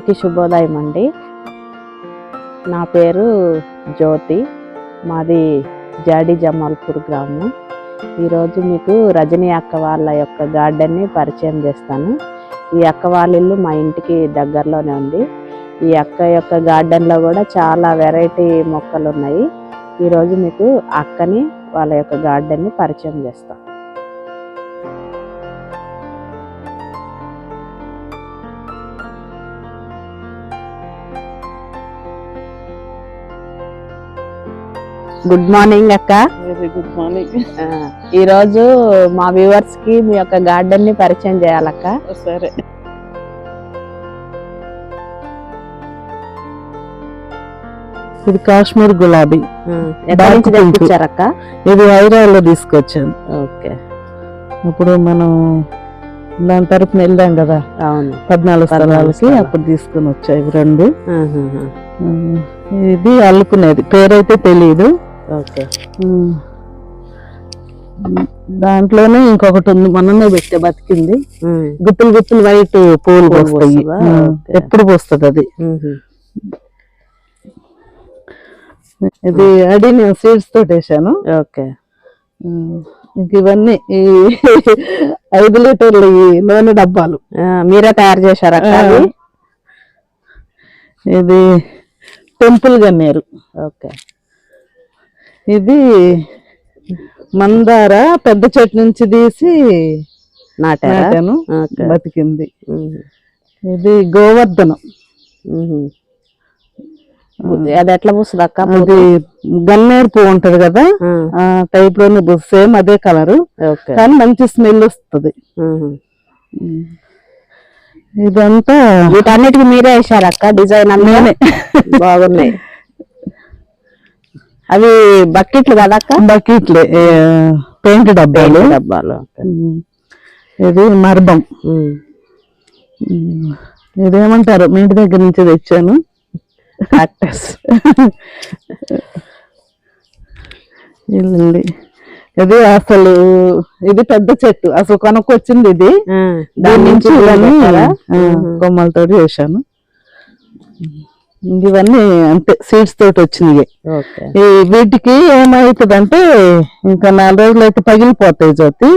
అందరికీ శుభోదయం అండి. నా పేరు జ్యోతి, మాది జాడి జమాల్పూర్ గ్రామం. ఈరోజు మీకు రజనీ అక్క వాళ్ళ యొక్క గార్డెన్ని పరిచయం చేస్తాను. ఈ అక్క వాళ్ళ ఇల్లు మా ఇంటికి దగ్గరలోనే ఉంది. ఈ అక్క యొక్క గార్డెన్లో కూడా చాలా వెరైటీ మొక్కలు ఉన్నాయి. ఈరోజు మీకు అక్కని వాళ్ళ యొక్క గార్డెన్ని పరిచయం చేస్తాను. గుడ్ మార్నింగ్ అక్క. Very good morning. ఈరోజు మా వ్యూవర్స్ కి మీ యొక్క గార్డెన్ ని పరిచయం చేయాలక్క. సరే. ఇది కాశ్మీర్ గులాబీ. తెప్పించారక్క? ఇది హైదరాబాద్ లో తీసుకొచ్చాను. ఓకే. ఇప్పుడు మనం దాని తరపున వెళ్ళాం కదా. అవును, 14 స్థలాలకి అప్పుడు తీసుకుని వచ్చాయి ఇవి రెండు. ఇది అల్లుకునేది, పేరైతే తెలియదు. ఓకే. దాంట్లోనే ఇంకొకటి ఉంది, మొన్ననే పెట్టే బతికింది. గుత్తులు గుత్తులు వైట్ పూలు పోస్తాయి, ఎప్పుడు పోస్తుంది అది. ఇది అడి నేను సీడ్స్ తోటి వేసాను. ఓకే. ఇంక ఇవన్నీ ఈ 5 లీటర్లు ఈ నూనె డబ్బాలు మీరే తయారు చేశారా? ఇది టెంపుల్ గన్నేరు. ఓకే. ఇది మందార పెద్ద చెట్టు నుంచి తీసి నాటాను, బతికింది. ఇది గోవర్ధనం. అది ఎట్లా పూస్తుంది అక్క? అది గన్నేరు పువ్వు ఉంటది కదా, ఆ టైప్ లోనే సేమ్ అదే కలరు, కానీ మంచి స్మెల్ వస్తుంది. ఇదంతా వీటన్నిటికి మీరే వేసారు అక్క? డిజైన్ అన్నీ బాగున్నాయి. అవి బకెట్లు కదా అక్క? బకెట్లే, పెయింట్ డబ్బాలు. ఇది మర్బం. ఇదేమంటారు, మీ ఇంటి దగ్గర నుంచి తెచ్చాను. ఇది అసలు ఇది పెద్ద చెట్టు, అసలు కొనుక్కొచ్చింది ఇది. దాని నుంచి కొమ్మలతో చేశాను. ఇవన్నీ అంతే సీడ్స్ తోటి వచ్చినాయి. వీటికి ఏమవుతుంది అంటే, ఇంకా 4 రోజులు అయితే పగిలిపోతాయి జ్యోతి.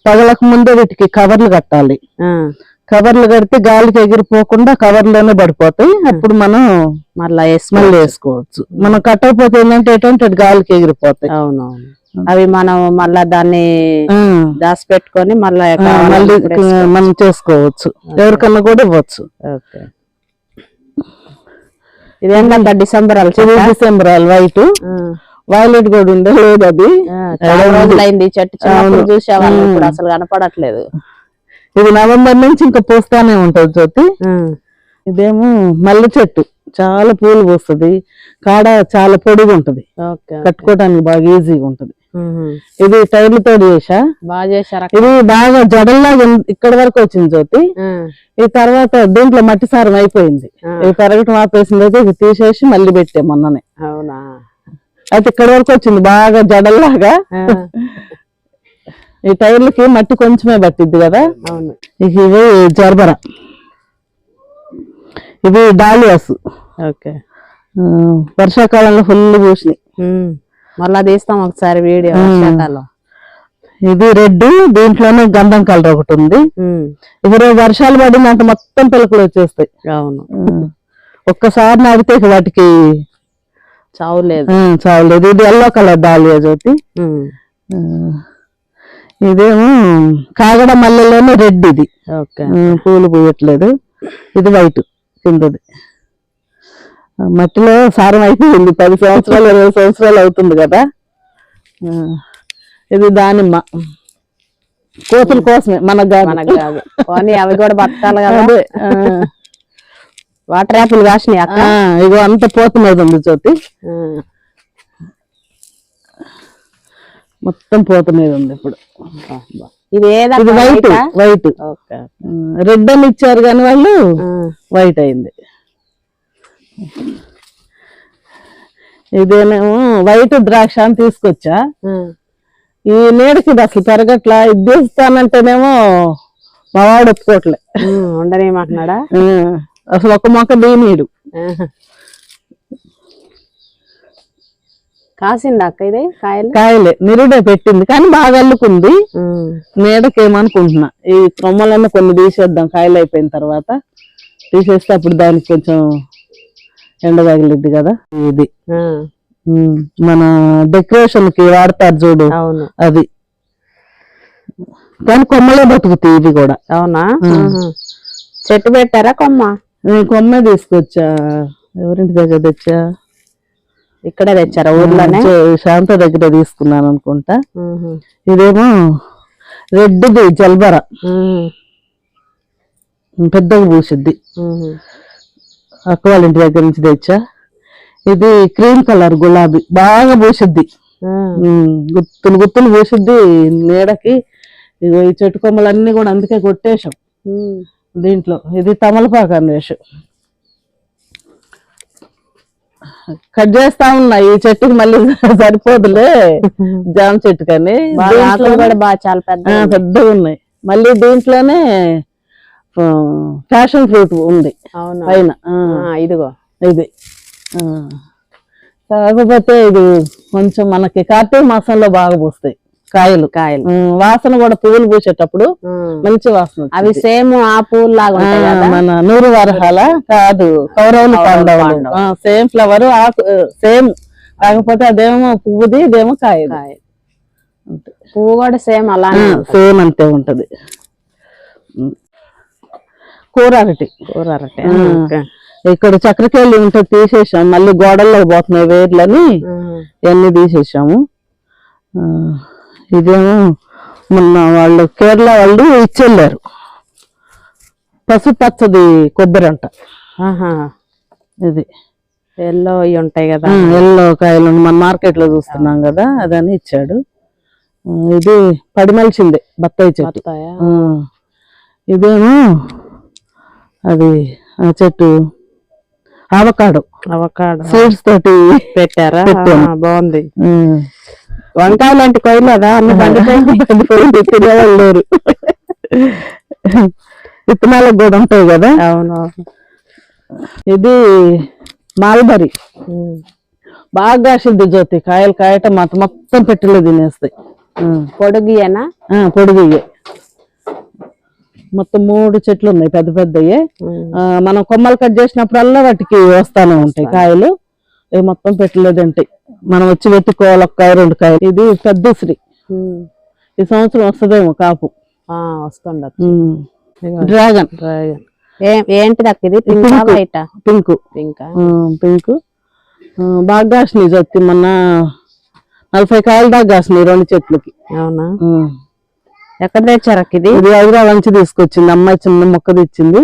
పగలక ముందే వీటికి కవర్లు కట్టాలి. కవర్లు కడితే గాలికి ఎగిరిపోకుండా కవర్లోనే పడిపోతాయి. అప్పుడు మనం మళ్ళీ వేసుకోవచ్చు. మనం కట్టకపోతే ఏంటంటే ఎటువంటి గాలికి ఎగిరిపోతాయి. అవునవును. అవి మనం మళ్ళా దాన్ని దాచి పెట్టుకొని మళ్ళీ మనం చేసుకోవచ్చు, ఎవరికన్నా కూడా ఇవ్వచ్చు. ఓకే. ఇదేంటంటే డిసెంబరాలు వైట్ వైలెట్ కూడా ఉండే లేదు. అది రోజులైంది చెట్టు చూసేవాళ్ళు, ఇప్పుడు అసలు కనపడట్లేదు. ఇది నవంబర్ నుంచి ఇంకా పూస్తానే ఉంటది జ్యోతి. ఇదేమో మల్లె చెట్టు, చాలా పూలు పూస్తుంది, కాడ చాలా పొడిగా ఉంటది, కట్టుకోవడానికి బాగా ఈజీగా ఉంటది. ఇది టైర్లతో చేసా, బాగా చేశారు. ఇది బాగా జడల్లాగా ఇక్కడ వరకు వచ్చింది జ్యోతి. ఈ తర్వాత దీంట్లో మట్టి సారం అయిపోయింది, ఇది పెరగటం ఆపేసింది. అయితే ఇది తీసేసి మళ్ళీ పెట్టే మొన్ననే. అవునా? అయితే ఇక్కడ వరకు వచ్చింది బాగా జడల్లాగా. ఈ టైర్లకి మట్టి కొంచెమే పట్టిద్ది కదా. అవును. ఇవి జర్బరా, ఇవి డాలియాస్. ఓకే. వర్షాకాలంలో ఫుల్ పూసినాయి. మళ్ళా తీస్తాం ఒకసారి వీడియో. వర్షాకాలం. ఇది రెడ్, దీంట్లోనే గంధం కలర్ ఒకటి ఉంది. ఇప్పుడు వర్షాలు పడిందంటే మొత్తం పిలకలు వచ్చేస్తాయి. అవును. ఒక్కసారి నాటితే వాటికి చావులేదు. ఇది ఎల్లో కలర్ డాలియా జ్యోతి. ఇదేమో కాగడ మల్లెలోనే రెడ్. ఇది పూలు పూయట్లేదు. ఇది వైట్ కిందది. మట్టిలో సారం అయిపోయింది, 10 సంవత్సరాలు 20 సంవత్సరాలు అవుతుంది కదా. ఇది దానిమ్మ, కోతుల కోసమే, మనకు కాదు. అవి కూడా బతకాలి కదా. వాటర్ యాపిల్ కాసినాయి అక్క. ఇగో అంత పోత మీద ఉంది జ్యోతి, మొత్తం పోత మీద ఉంది ఇప్పుడు. ఇది వైట్. వైట్ రెడ్ అని ఇచ్చారు కానీ వాళ్ళు వైట్ అయింది. ఇదేనేమో వైట్ ద్రాక్ష అని తీసుకొచ్చా. ఈ నీడకి అసలు పెరగట్లా. ఇది తీస్తానంటేనేమో మా వాడు ఒప్పుకోవట్లే. ఉండనేమంటున్నాడా? అసలు ఒక మొక్క దీనీడు. కాసింది అక్క ఇది కాయలే నిరుడే పెట్టింది కానీ బాగా అల్లుకుంది. నీడకేమనుకుంటున్నా ఈ కొమ్మలన్నీ కొన్ని తీసేద్దాం, కాయలు అయిపోయిన తర్వాత తీసేస్తే అప్పుడు దానికి కొంచెం ఎండ తగిలిద్ది కదా. ఇది మన డెకరేషన్ కి వాడతారు చూడు, అది. కానీ కొమ్మలే బతుకుతాయి ఇవి కూడా. అవునా? చెట్టు పెట్టారా కొమ్మ? నేను కొమ్మే తీసుకొచ్చా. ఎవరింటి దగ్గర తెచ్చా? ఇక్కడే తెచ్చారా? ఊర్లోనే శాంత దగ్గర తీసుకున్నాను అనుకుంటా. ఇదేమో రెడ్ది జల్బర, పెద్దగా పూసిద్ది. అక్క వాళ్ళ ఇంటి దగ్గర నుంచి తెచ్చా. ఇది క్రీమ్ కలర్ గులాబీ, బాగా పూసిద్ది, గుత్తులు గుత్తులు పూసిద్ది నీడకి. ఇగో ఈ చెట్టు కొమ్మలన్నీ కూడా అందుకే కొట్టేశాం దీంట్లో. ఇది తమలపాకు అన్వేషం కట్ చేస్తా ఉన్నా. ఈ చెట్టుకి మళ్ళీ సరిపోదులే జామ చెట్టు కానీ చాలా పెద్దగా ఉన్నాయి. మళ్ళీ దీంట్లోనే ఫ్యాషన్ ఫ్రూట్ ఉంది పైన. ఇదిగో ఇది కాకపోతే ఇది కొంచెం మనకి కార్తీక మాసంలో బాగా పూస్తాయి కాయలు. వాసన కూడా పువ్వులు పూసేటప్పుడు మంచి వాసన. అవి సేమ్ ఆ పువ్వులు లాగా మన నూరు వరహాల కాదు, కౌరవులు పాండవులు సేమ్ ఫ్లవర్ సేమ్. కాకపోతే అదేమో పువ్వుది, ఇదేమో కాయ. పువ్వు కూడా సేమ్ అలా సేమ్ అంతే ఉంటది. కూర అరటి ఇక్కడ చక్రకేళి ఉంటే తీసేసాం, మళ్ళీ గోడల్లో పోతున్నాయి వేర్లని, ఇవన్నీ తీసేసాము. ఇదేమో మొన్న వాళ్ళు కేరళ వాళ్ళు ఇచ్చెళ్ళారు, పసుపు పచ్చది కొబ్బరి అంట. ఇది ఎల్లో ఉంటాయి కదా, ఎల్లో కాయలు మన మార్కెట్ లో చూస్తున్నాం కదా, అదని ఇచ్చాడు. ఇది పడిమలిచిందే బత్తాయి చెట్టు. ఇదేమో అది చెట్టు అవకాడో సీడ్స్ తోటి పెట్టారా, బాగుంది. వంకాయలు అంటే కొయ్యలేదా? అన్ని పండిపోయింది, తినేవాళ్ళు లేరు. విత్తనాలకు కూడా ఉంటాయి కదా. అవును. ఇది మాల్బరీ, బాగా కాసింది జ్యోతి. కాయలు కాయటం మొత్తం పెట్టెలో తినేస్తాయి. పొడుగుయేనా? పొడుగుయే. మొత్తం 3 చెట్లు ఉన్నాయి పెద్ద పెద్దయే. మనం కొమ్మలు కట్ చేసినప్పుడల్లా వాటికి వస్తానే ఉంటాయి కాయలు. ఇవి మొత్తం పెట్టెలో తింటాయి. మనం వచ్చి వెతుక్కోవాలి, 1 కాయ 2 కాయలు. ఇది పెద్ద శ్రీ, ఈ సంవత్సరం వస్తుందేమో కాపు. వస్తుండదు. డ్రాగన్ ఏంటిది అక్క? ఇది పింక్ పింక్ బాగా కాసినాయి జ్యోతి. మొన్న 40 కాయలు దాకా కాసినాయి 2 చెట్లకి. అవునా? ఎక్కడ తెచ్చారు అక్క? ఇది హైదరాబాద్ నుంచి తీసుకొచ్చింది అమ్మాయి, చిన్న మొక్క తెచ్చింది.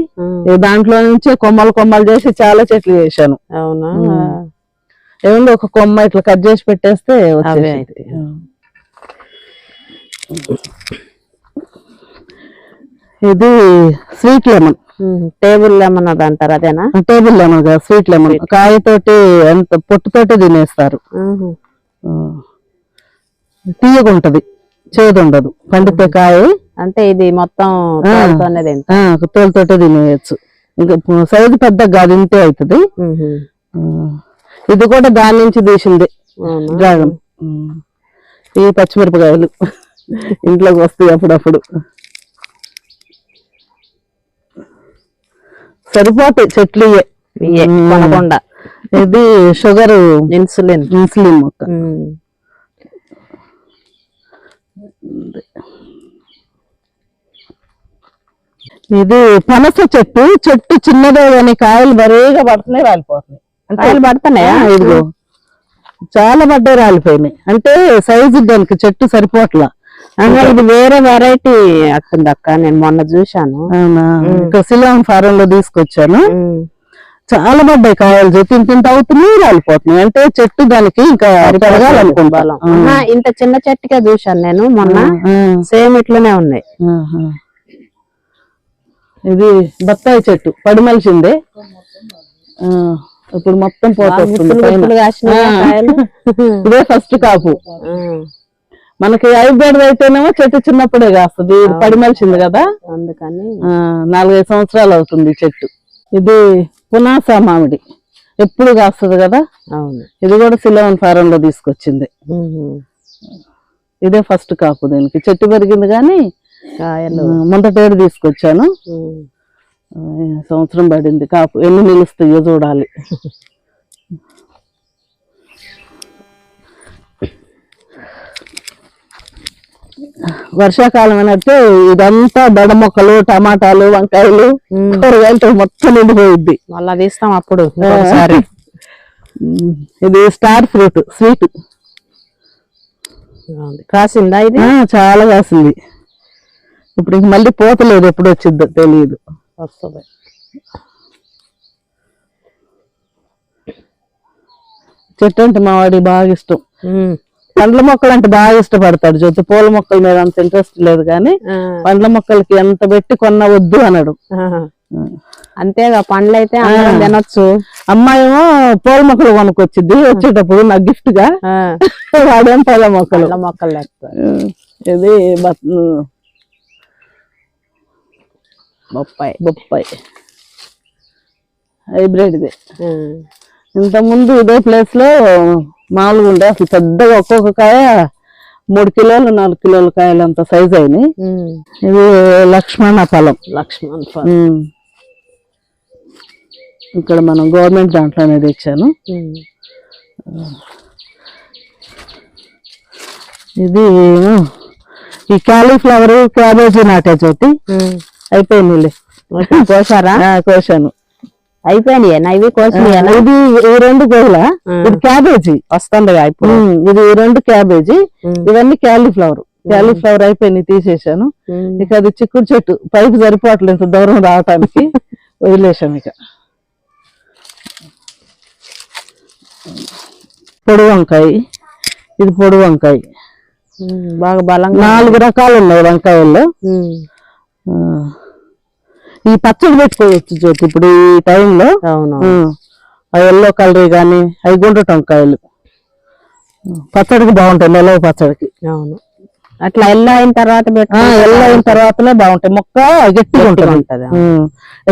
దాంట్లో నుంచి కొమ్మలు చేసి చాలా చెట్లు చేశాను. అవునా? ఏముంది, ఒక కొమ్మ ఇట్లా కట్ చేసి పెట్టేస్తే వచ్చేసి. ఇది స్వీట్ లెమన్, టేబుల్ లెమన్ అది అంటారు, అదేనా? టేబుల్ లెమన్ కాదు, స్వీట్ లెమన్. కాయతోటి ఎంత పొట్టుతోటి తినేస్తారు. తీయగుంటది, చేదు ఉండదు, పండితే కాయ. అంటే ఇది మొత్తం తోలుతోటే తినేయచ్చు. ఇంకా సైజు పెద్ద కాదు, ఇంతే అవుతుంది. ఇది కూడా దాని నుంచి తీసింది డ్రాగన్. ఈ పచ్చిమిరపకాయలు ఇంట్లోకి వస్తాయి అప్పుడప్పుడు, సరిపోతాయి చెట్లు. ఇది షుగర్, ఇన్సులిన్ మొక్క. ఇది పనస చెట్టు. చిన్నదే కానీ కాయలు బరేగా పడుతున్నాయి, రాలిపోతున్నాయి. కాయలు పడుతున్నాయా? ఇదిగో చాలా పడ్డాయి, రాలిపోయినాయి. అంటే సైజు దానికి చెట్టు సరిపోట్లా. ఇది వేరే వెరైటీ అట్టుంది అక్క, నేను మొన్న చూశాను. అవునా? ఇంకా శిలాం ఫారం లో తీసుకొచ్చాను. చాలా పడ్డాయి కాయలు, ఇంత అవుతున్నాయి, రాలిపోతున్నాయి. అంటే చెట్టు దానికి ఇంకా పెరగాలనుకుంటాను. ఇంత చిన్న చెట్టుకే చూశాను నేను మొన్న, సేమ్ ఇట్లనే ఉన్నాయి. ఇది బత్తాయి చెట్టు, పడిమలిసిందే. ఇప్పుడు మొత్తం పోతుంది. ఇదే ఫస్ట్ కాపు. మనకి హైబ్రిడ్ అయితేనేమో చెట్టు చిన్నప్పుడే కాస్తుంది, పడిమలిసింది కదా, అందుకని 4-5 సంవత్సరాలు అవుతుంది చెట్టు. ఇది పునాస మామిడి ఎప్పుడు కాస్తుంది కదా. అవును. ఇది కూడా సిలోన్ ఫారం లో తీసుకొచ్చింది. ఇదే ఫస్ట్ కాపు. దీనికి చెట్టు పెరిగింది కానీ కాయలు ముందటేడు తీసుకొచ్చాను. సంవత్సరం పడింది కాపు. ఎన్ని నిలుస్తాయో చూడాలి. వర్షాకాలం అంటే ఇదంతా బెడ మొక్కలు, టమాటాలు, వంకాయలు, కూరగాయలతో మొత్తం నిండిపోయిద్ది. మళ్ళా తీస్తాం అప్పుడు ఒకసారి. ఇది స్టార్ ఫ్రూట్, స్వీట్. కాసిందా ఇది? చాలా కాసింది. ఇప్పుడు ఇంక మళ్ళీ పోతలేదు, ఎప్పుడు వచ్చిద్దో తెలియదు. వస్తుంది. చెట్టు అంటే మా వాడికి బాగా ఇష్టం. పండ్ల మొక్కలు అంటే బాగా ఇష్టపడతాడు. జ్యోతి పూల మొక్కల మీద అంత ఇంట్రెస్ట్ లేదు కానీ పండ్ల మొక్కలకి ఎంత పెట్టి కొన్న వద్దు అనడు. అంతేగా, పండ్లు అయితే తినొచ్చు. అమ్మాయేమో పూల మొక్కలు కొనుక్కొచ్చిద్ది వచ్చేటప్పుడు నాకు గిఫ్ట్ గా. వాడేం పూల మొక్కలు ఇది బొప్పాయి హైబ్రిడ్. ఇది ఇంత ముందు ఇదే ప్లేస్ లో మామూలుగా ఉండే, అసలు పెద్దగా ఒక్కొక్క కాయ 3 కిలోలు 4 కిలోల కాయలు అంత సైజ్ అయినాయి. ఇది లక్ష్మణ ఫలం. ఇక్కడ మనం గవర్నమెంట్ దాంట్లోనే తెచ్చాను. ఇది ఈ కాలీఫ్లవర్, క్యాబేజీ నాటే జ్యోతి అయిపోయింది. కోసారా? కోసాను. అయిపోయినాయి నైవి కోసినాయి. ఇది ఈ 2 గోల, ఇది క్యాబేజీ వస్తుందిగా ఇప్పుడు. ఇది 2 క్యాబేజీ, ఇవన్నీ క్యాలీఫ్లవర్. క్యాలీఫ్లవర్ అయిపోయినాయి, తీసేసాను. ఇక అది చిక్కుడు చెట్టు పైకి సరిపోవట్లేదు ఇంత దూరం రావటానికి, వదిలేసాం. ఇక పొడి వంకాయ, ఇది పొడి వంకాయ బాగా బలంగా. 4 రకాలు ఉన్నాయి వంకాయల్లో. ఈ పచ్చడి పెట్టుకోవచ్చు జ్యోతి ఇప్పుడు ఈ టైంలో. ఎల్లో కలర్ గాని అవి గుండ్రటి వంకాయలు పచ్చడికి బాగుంటాయి, నిలవ పచ్చడికి. అవును. అట్లా ఎల్లో అయిన తర్వాత ఎల్లో అయిన తర్వాతనే బాగుంటాయి. మొక్క గట్టిగా ఉంటుంది.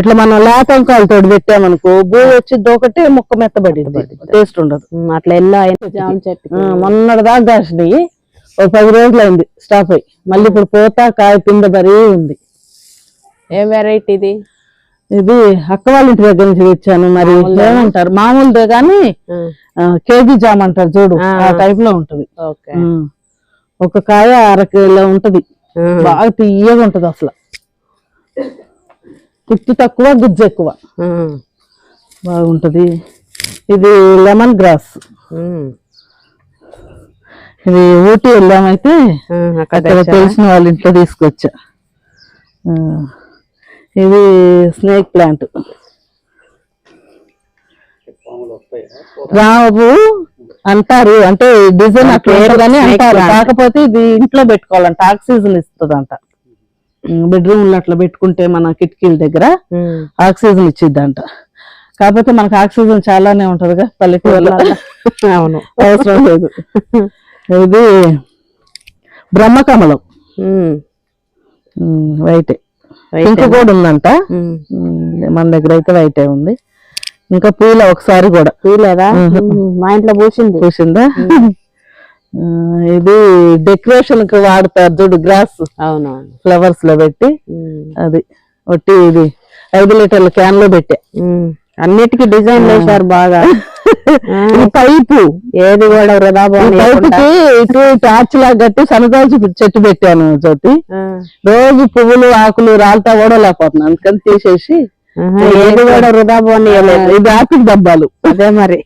ఇట్లా మనం లేత వంకాయలతో పెట్టామనుకో బూ వచ్చింది ఒకటి, మొక్క మెత్తబడి టేస్ట్ ఉండదు. అట్లా ఎల్లో అయిన చెట్టు మొన్నటి దాకా కాసినాయి, ఒక 10 రోజులు అయింది స్టాప్ అయ్యి. మళ్ళీ ఇప్పుడు పోతా కాయ పింద బరీ ఉంది. ఏ వెరైటీ ఇది? ఇది అక్క వాళ్ళ ఇంటి దగ్గర నుంచి తెచ్చాను. మరి ఏమంటారు, మామూలుదే కానీ కేజీ జామ్ అంటారు చూడు, ఆ టైప్ లో ఉంటది. ఒక కాయ 1/2 కిలో ఉంటది. బాగా తీయగా ఉంటది అసలు. పుట్టు తక్కువ, గుజ్జు ఎక్కువ, బాగుంటది. ఇది లెమన్ గ్రాస్. ఇది ఊటీ వెళ్ళామైతే అక్కడ తెలిసిన వాళ్ళ ఇంట్లో తీసుకొచ్చా. ఇది స్నేక్ ప్లాంట్. రావు అంటారు, అంటే డిజైన్ అట్లా కానీ అంటారు. కాకపోతే ఇది ఇంట్లో పెట్టుకోవాలంట, ఆక్సిజన్ ఇస్తుంది అంట. బెడ్రూమ్ లో అట్లా పెట్టుకుంటే మన కిటికీల దగ్గర ఆక్సిజన్ ఇచ్చిద్దంట. కాకపోతే మనకు ఆక్సిజన్ చాలానే ఉంటదిగా పల్లెటూరులో. అవును, అవసరం లేదు. ఇది బ్రహ్మకమలం, వైటే. పింక్ కూడా ఉందంట, మన దగ్గర అయితే వైటే ఉంది. ఇంకా పూల ఒకసారి కూడా పూలేదా? మా ఇంట్లో పూసిందా? ఇది డెకరేషన్ కి వాడతారు చూడు, గ్రాస్. అవును, ఫ్లవర్స్ లో పెట్టి. అది ఒట్టి ఇది 5 లీటర్ల క్యాన్ లో పెట్టా. అన్నిటికీ డిజైన్ వేశారు బాగా. పైపు ఏది కూడా వృధా. పైపుకి ఇటు టార్చ్ లాగా కట్టి సన్నజాజి చెట్టు పెట్టాను జ్యోతి. రోజు పువ్వులు ఆకులు రాలుతా కూడా లేకపోతున్నాను, అందుకని తీసేసి ఏది కూడా వృధా పోనీయలేదు. ఇది ఆపిల్ డబ్బాలు. అదే మరి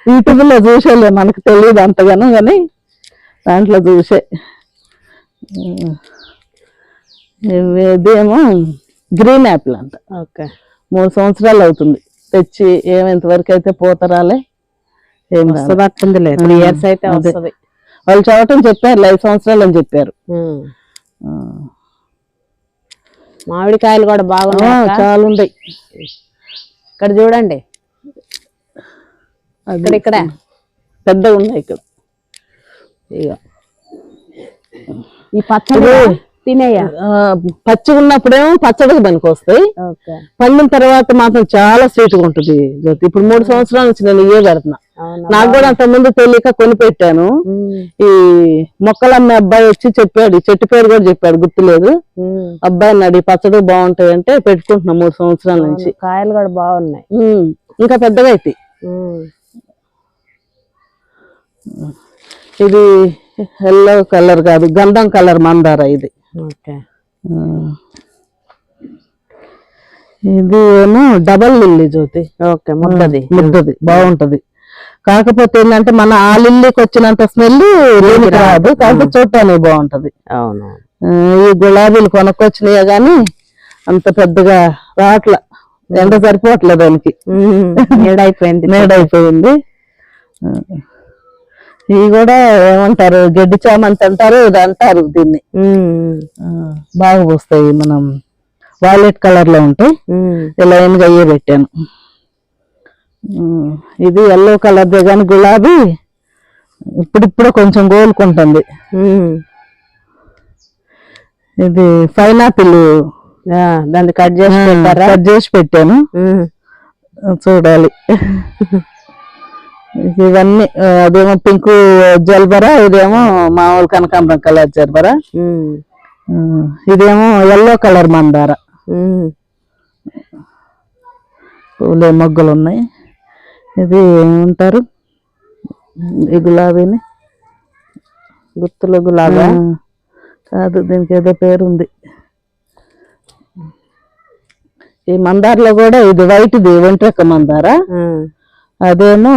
యూట్యూబ్ లో చూసేలే, మనకు తెలియదు అంతగానో కానీ దాంట్లో చూసే. ఇదేమో గ్రీన్ యాపిల్ అంట. 3 సంవత్సరాలు అవుతుంది తెచ్చి, ఏమెంతవరకు అయితే పోతరాలే ఏం వస్తుంది. 3 ఇయర్స్ అయితే వస్తుంది. వాళ్ళు చదవటం చెప్పారు 5 సంవత్సరాలు అని చెప్పారు. మామిడికాయలు కూడా బాగున్నాయి, చాలా ఉన్నాయి. ఇక్కడ చూడండి, ఇక్కడ పెద్దగా ఉన్నాయి. ఇక్కడ ఈ పచ్చడి తినేయా? పచ్చి ఉన్నప్పుడేమో పచ్చడికి పనికి వస్తాయి, ఓకే. పండిన తర్వాత మాత్రం చాలా స్వీట్ గా ఉంటుంది జ్యోతి. ఇప్పుడు 3 సంవత్సరాల నుంచి నేను ఇవే పెడుతున్నా. నాకు కూడా అంత ముందు తెలియక కొని పెట్టాను. ఈ మొక్కలమ్మే అబ్బాయి వచ్చి చెప్పాడు, ఈ చెట్టు పేరు కూడా చెప్పాడు, గుర్తులేదు. అబ్బాయి అన్నాడు ఈ పచ్చడి బాగుంటాయి అంటే పెట్టుకుంటున్నా 3 సంవత్సరాల నుంచి. కాయలు కూడా బాగున్నాయి, ఇంకా పెద్దగా అయితే. ఇది ఎల్లో కలర్ కాదు, గంధం కలర్ మందార ఇది. ఓకే. ఇది ఏమో డబల్ లిల్లీ జ్యోతి. ఓకే, ముద్దది ముద్దది బాగుంటది. కాకపోతే ఏంటంటే మన ఆ లిల్లీకి వచ్చినంత స్మెల్ లేనికి రాదు, కాకపోతే చూడటానికి బాగుంటది. అవును. ఈ గులాబీలు కొనుక్కొచ్చినాయే గాని అంత పెద్దగా రాట్ల, ఎండ సరిపోవట్లేదు దానికి, నేడైపోయింది. ఇవి కూడా ఏమంటారు, గడ్డి చామంతి అంటారు, ఇది అంటారు దీన్ని. బాగా పూస్తాయి, మనం వైలెట్ కలర్ లో ఉంటాయి. లైన్ గా అయ్యే పెట్టాను. ఇది ఎల్లో కలర్ దే కానీ గులాబీ ఇప్పుడిప్పుడే కొంచెం గోలుకుంటుంది. ఇది పైనాపిల్, దాన్ని కట్ చేసి పెట్టాను, చూడాలి. ఇవన్నీ అదేమో పింక్ జల్బరా, ఇదేమో మామూలు కనకాంబరం కలర్ జల్బరా, ఇదేమో ఎల్లో కలర్ మందార. పూలే మొగ్గలు ఉన్నాయి. ఇది ఏమంటారు, ఈ గులాబీని గుత్తులు గులాబీ కాదు, దీనికి ఏదో పేరుంది. ఈ మందారలో కూడా ఇది వైట్ది వెంట్రక మందార, అదేమో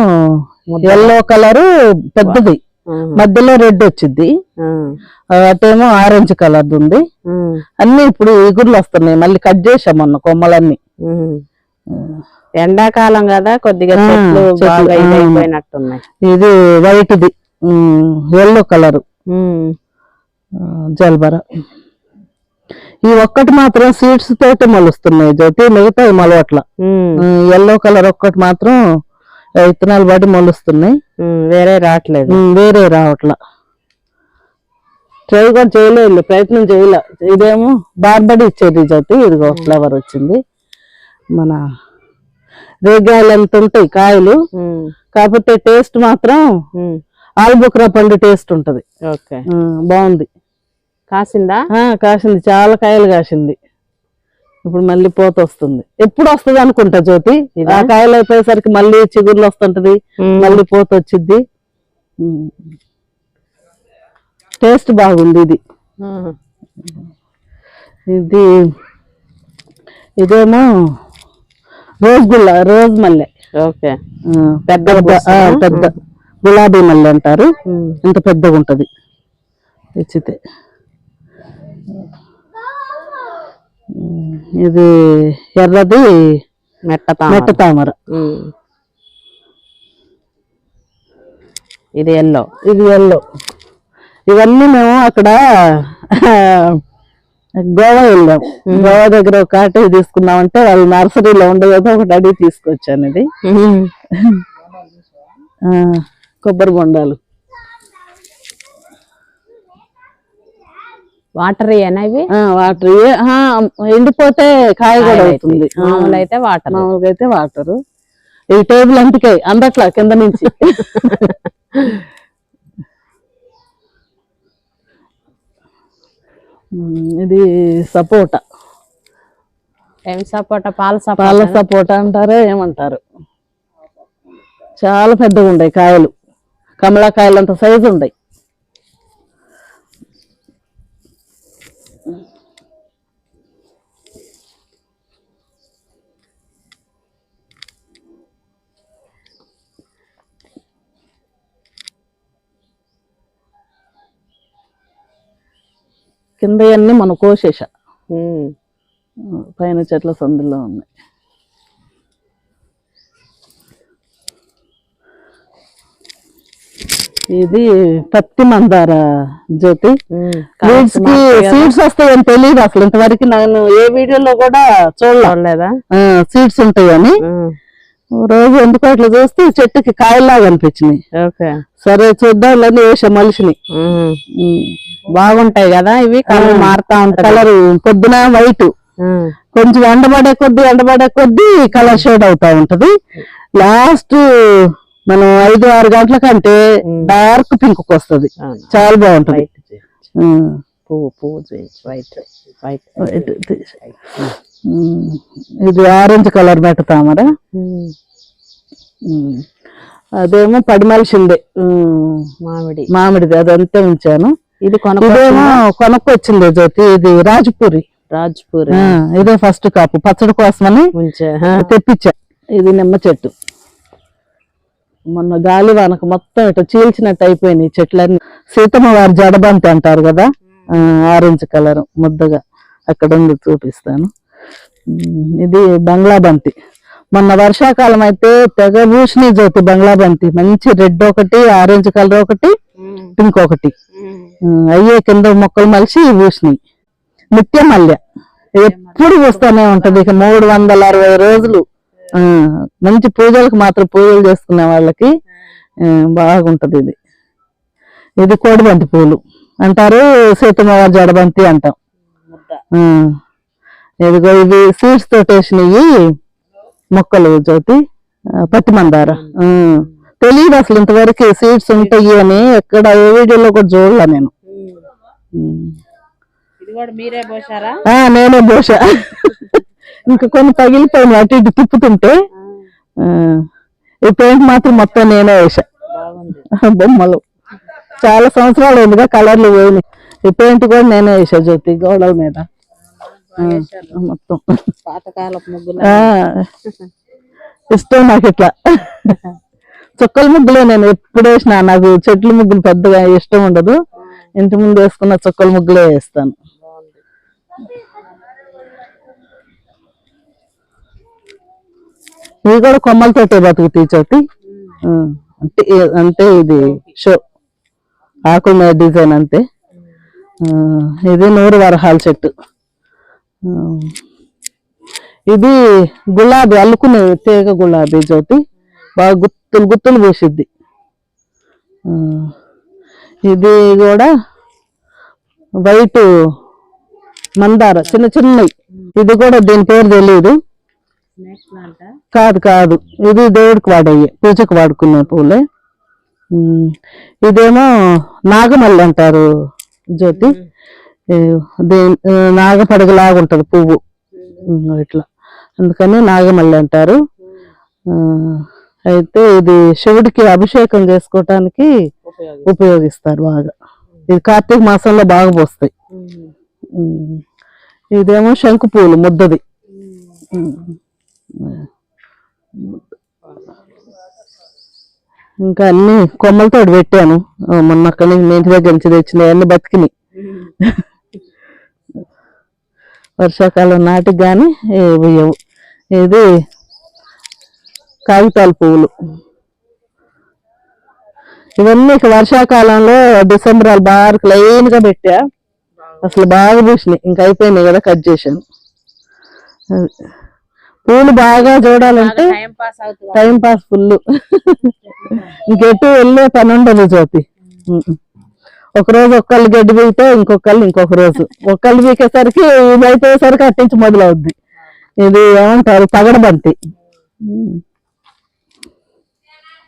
ఎల్లో కలరు పెద్దది, మధ్యలో రెడ్ వచ్చింది, అటేమో ఆరెంజ్ కలర్ ఉంది. అన్ని ఇప్పుడు ఇగుర్లు వస్తున్నాయి, మళ్ళీ కట్ చేసాం మొన్న కొమ్మలన్నీ. ఎండాకాలం కదా కొద్దిగా అయిపోయినట్టున్నాయి. ఇది వైట్ది ఎల్లో కలరు జల్బరా. ఈ ఒక్కటి మాత్రం సీడ్స్ తోటి మలుస్తున్నాయి జ్యోతి, మిగతా మలవట్ల. ఎల్లో కలర్ ఒక్కటి మాత్రం విత్తనాలు పడి మొలుస్తున్నాయి, వేరే రావట్లేదు, వేరే రావట్లా. ట్రై కూడా చేయలేదు, ప్రయత్నం చేయలే. ఇదేమో బార్బడి ఇచ్చేది జ్యోతి, ఇదిగో ఫ్లవర్ వచ్చింది. మన రేగాయలు ఎంత ఉంటాయి కాయలు, కాకపోతే టేస్ట్ మాత్రం ఆల్బుక్రా పండు టేస్ట్ ఉంటది. బాగుంది. కాసిందా? కాసింది, చాలా కాయలు కాసింది. ఇప్పుడు మళ్ళీ పూత వస్తుంది. ఎప్పుడు వస్తుంది అనుకుంటా జ్యోతి, ఆ కాయలు అయిపోయేసరికి మళ్ళీ చిగుర్లు వస్తుంటది, మళ్ళీ పూత వచ్చింది. టేస్ట్ బాగుంది. ఇది ఇదేమో రోజ్ మల్లె. ఓకే. పెద్ద పెద్ద గులాబీ మల్లె అంటారు, ఇంత పెద్దగా ఉంటది. ఇచ్చితే ఇది ఎర్రది మెట్ట తామర. ఇది ఎల్లో. ఇవన్నీ మేము అక్కడ గోవా వెళ్ళాం. గోవా దగ్గర ఒక కాటేజ్ తీసుకున్నామంటే వాళ్ళు నర్సరీలో ఉండేదో ఒకటి అడిగి తీసుకొచ్చాను. ఇది కొబ్బరి బొండాలు. వాటర్ ఇవి వాటర్ ఎండిపోతే కాయ కూడా అవుతుంది. మామూలుగా అయితే వాటర్. ఈ టేబుల్ అంతకే అందట్లా కింద నుంచి. ఇది సపోటా. ఏం సపోటా? పాల సపోటా అంటారా ఏమంటారు. చాలా పెద్దగా ఉంటాయి కాయలు, కమలాకాయలు అంత సైజు ఉంటాయి. కింద అన్ని మనం కోసేసా, పైన చెట్ల సందులో ఉన్నాయి. ఇది పత్తి మందార జ్యోతి. సీడ్స్ వస్తాయని తెలియదు అసలు ఇంతవరకు, నేను ఏ వీడియోలో కూడా చూడలేదా సీడ్స్ ఉంటాయని. రోజు ఎందుకు అట్లా చూస్తే చెట్టుకి కాయలాగా అనిపించినాయి. సరే చూద్దాం వేసా మనిషిని. బాగుంటాయి కదా ఇవి, కలర్ మారుతా ఉంటాయి. కలర్ పొద్దున వైట్, కొంచెం ఎండబడే కొద్దీ కలర్ షేడ్ అవుతా ఉంటది. లాస్ట్ మనం 5-6 గంటల కంటే డార్క్ పింక్ వస్తుంది, చాలా బాగుంటది. ఇది ఆరెంజ్ కలర్ మెట్ట తామర, అదేమో పడిమలిసిందే మామిడిది, అదంతా ఉంచాను. ఇదేమో కొనుక్కొచ్చింది జ్యోతి, ఇది రాజపూరి. ఇదే ఫస్ట్ కాపు, పచ్చడి కోసమని తెప్పించా. ఇది నిమ్మ చెట్టు, మొన్న గాలి వానకు మొత్తం ఇట్లా చీల్చినట్టు అయిపోయినాయి చెట్లన్నీ. సీతమ్మ వారి జడబంతి అంటారు కదా, ఆరెంజ్ కలర్ ముద్దగా అక్కడ ఉంది, చూపిస్తాను. ఇది బంగ్లాబంతి. మొన్న వర్షాకాలం అయితే తెగ భూషణి జ్యోతి బంగ్లాబంతి, మంచి రెడ్ ఒకటి, ఆరెంజ్ కలర్ ఒకటి, పింక్ ఒకటి, అయ్యే కింద మొక్కలు మలిసి భూషణి. నిత్య మల్లె ఎప్పుడు పూస్తూనే ఉంటది, ఇక 360 రోజులు. మంచి పూజలకు మాత్రం, పూజలు చేసుకునే వాళ్ళకి బాగుంటది. ఇది కోడిబంతి పూలు అంటారు, సీతమ్మవారి జడబంతి అంటాం. ఇదిగో ఇవి సీడ్స్ తోటి వేసినవి మొక్కలు జ్యోతి, పత్తి మందార. తెలియదు అసలు ఇంతవరకు సీడ్స్ ఉంటాయి అని, ఎక్కడ ఏ వీడియోలో కూడా చూడలే నేను. నేనే పోసా. ఇంకా కొన్ని పగిలిపోయిన అటు ఇటు తిప్పుతుంటే, ఈ పెయింట్ మాత్రం మొత్తం నేనే వేసా. బొమ్మలు చాలా సంవత్సరాలు అయిందిగా, కలర్లు పోయినాయి. ఈ పెయింట్ కూడా నేనే వేసా జ్యోతి, గోడల మీద మొత్తం. పాతకాలపు ముగ్గులు ఇష్టం నాకు ఇట్లా. చుక్కల ముగ్గులే నేను ఎప్పుడు వేసినా, నాకు చెట్ల ముగ్గులు పెద్దగా ఇష్టం ఉండదు. ఇంటి ముందు వేసుకున్న చుక్కల ముగ్గులే వేస్తాను. ఇవి కూడా కొమ్మలతోటే బతుకుతాయి జ్యోతి. అంటే ఇది షో ఆకుల మీద డిజైన్ అంతే. ఇది 100 వరహాల చెట్టు. ఇది గులాబీ, అల్లుకునే తీగ గులాబీ జ్యోతి, బాగా గుత్తులు గుత్తులు పూసిద్ది. ఇది కూడా వైట్ మందార, చిన్న చిన్నవి. ఇది కూడా దీని పేరు తెలియదు. కాదు, ఇది దేవుడికి వాడేవి, పూజకు వాడుకునే పూలే. ఇదేమో నాగమల్లి అంటారు జ్యోతి, నాగపడగలాగా ఉంటది పువ్వు ఇట్లా, అందుకని నాగమల్లి అంటారు. అయితే ఇది శివుడికి అభిషేకం చేసుకోవటానికి ఉపయోగిస్తారు బాగా. ఇది కార్తీక మాసంలో బాగా పోస్తాయి. ఇదేమో శంకు పూలు ముద్దది. ఇంకా అన్ని కొమ్మలతో పెట్టాను. మొన్న అక్కడి నుంచి ఇంటి దగ్గర నుంచి తెచ్చినాయి, అన్ని బతికినాయి. వర్షాకాలం నాటికి గాని వేయవు. ఇది కాగితాల పువ్వులు. ఇవన్నీ వర్షాకాలంలో డిసెంబర్ బాగా లైన్ గా పెట్టా, అసలు బాగా పూసినాయి. ఇంకా అయిపోయినాయి కదా, కట్ చేశాను. పూలు బాగా చూడాలంటే టైం పాస్ ఫుల్. ఇంకెటు వెళ్ళే పని ఉండదు జ్యోతి. ఒకరోజు ఒక్కళ్ళు గడ్డి బీగితే ఇంకొక రోజు ఒక్కళ్ళు బీకేసరికి ఇది అయిపోయేసరికి అట్టించి మొదలవుద్ది. ఇది ఏమంటారు, పగడబంతి.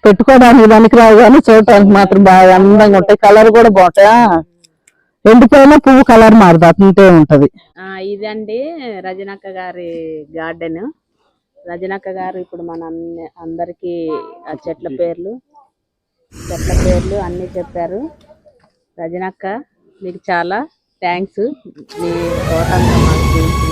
పెట్టుకోవడానికి దానికి రావు కానీ చూడటానికి మాత్రం బాగా అందంగా ఉంటాయి, కలర్ కూడా బాగుంటాయి. ఎండిపోయినా పువ్వు కలర్ మారదు, అట్లంటే ఉంటది. ఇదండి రజనక్క గారి గార్డెన్. రజనక్క గారు ఇప్పుడు మన అందరికి ఆ చెట్ల పేర్లు అన్ని చెప్పారు. రజనక్క, మీకు చాలా థ్యాంక్స్. మీ తోట అంతా మాకు